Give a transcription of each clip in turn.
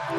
The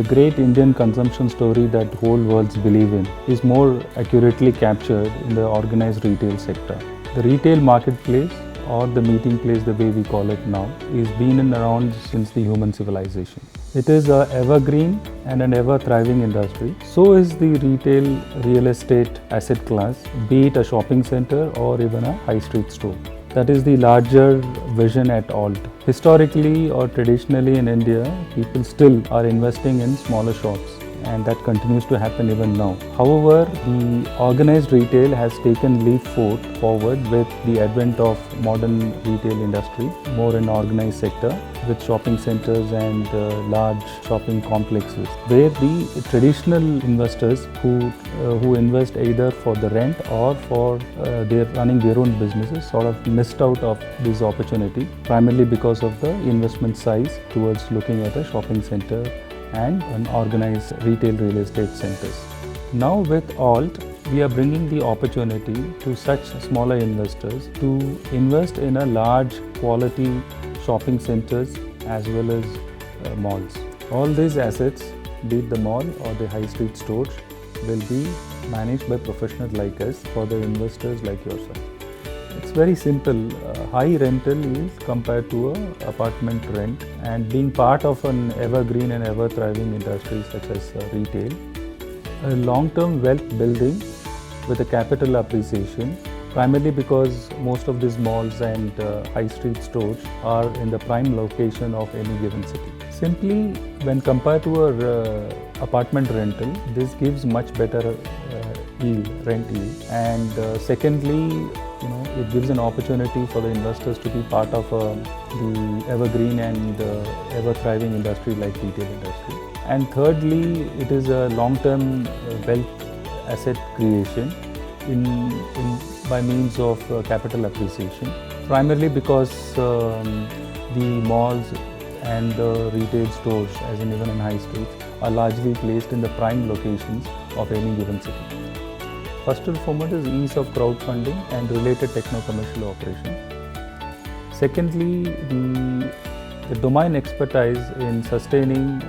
great Indian consumption story that whole worlds believe in is more accurately captured in the organized retail sector. The retail marketplace, or the meeting place the way we call it now, is been around since the human civilization. It is an evergreen and an ever thriving industry. So is the retail real estate asset class, be it a shopping center or even a high street store. That is the larger vision at alt. Historically or traditionally in India, people still are investing in smaller shops, and that continues to happen even now. However, the organized retail has taken leap forward with the advent of modern retail industry, more in organized sector with shopping centers and large shopping complexes, where the traditional investors who invest either for the rent or for their running their own businesses sort of missed out of this opportunity, primarily because of the investment size towards looking at a shopping center and an organized retail real estate centers. Now with alt, we are bringing the opportunity to such smaller investors to invest in a large quality shopping centers as well as malls. All these assets, be it the mall or the high street stores, will be managed by professionals like us for the investors like yourself. It's very simple. High rental is compared to an apartment rent, and being part of an evergreen and ever thriving industry such as retail, a long-term wealth building with a capital appreciation, primarily because most of these malls and high street stores are in the prime location of any given city. Simply, when compared to a apartment rental, this gives much better rent yield, and secondly, it gives an opportunity for the investors to be part of the evergreen and ever thriving industry like retail industry. And thirdly, it is a long-term wealth asset creation by means of capital appreciation, primarily because the malls and the retail stores, as in even in high streets, are largely placed in the prime locations of any given city. First and foremost is ease of crowdfunding and related techno-commercial operations. Secondly, the domain expertise in sustaining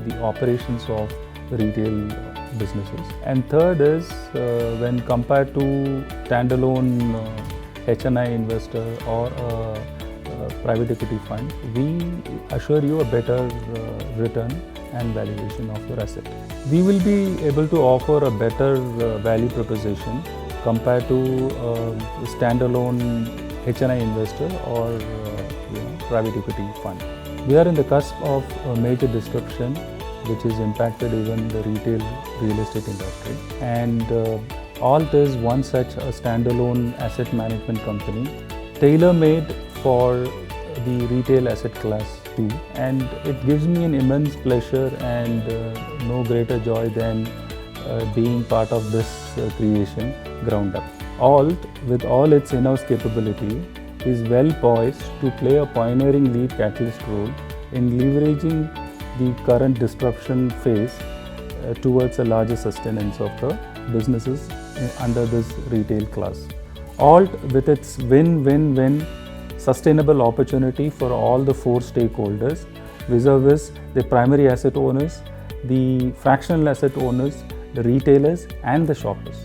the operations of retail businesses. And third is when compared to standalone HNI investor or a private equity fund, we assure you a better return and valuation of your asset. We will be able to offer a better value proposition compared to a standalone HNI investor or private equity fund. We are in the cusp of a major disruption which has impacted even the retail real estate industry, and alt is one such a standalone asset management company tailor-made for the retail asset class too, and it gives me an immense pleasure and no greater joy than being part of this creation ground up. Alt, with all its in-house capability, is well poised to play a pioneering lead catalyst role in leveraging the current disruption phase towards a larger sustenance of the businesses under this retail class. Alt, with its win-win-win sustainable opportunity for all the four stakeholders, vis-a-vis the primary asset owners, the fractional asset owners, the retailers and the shoppers.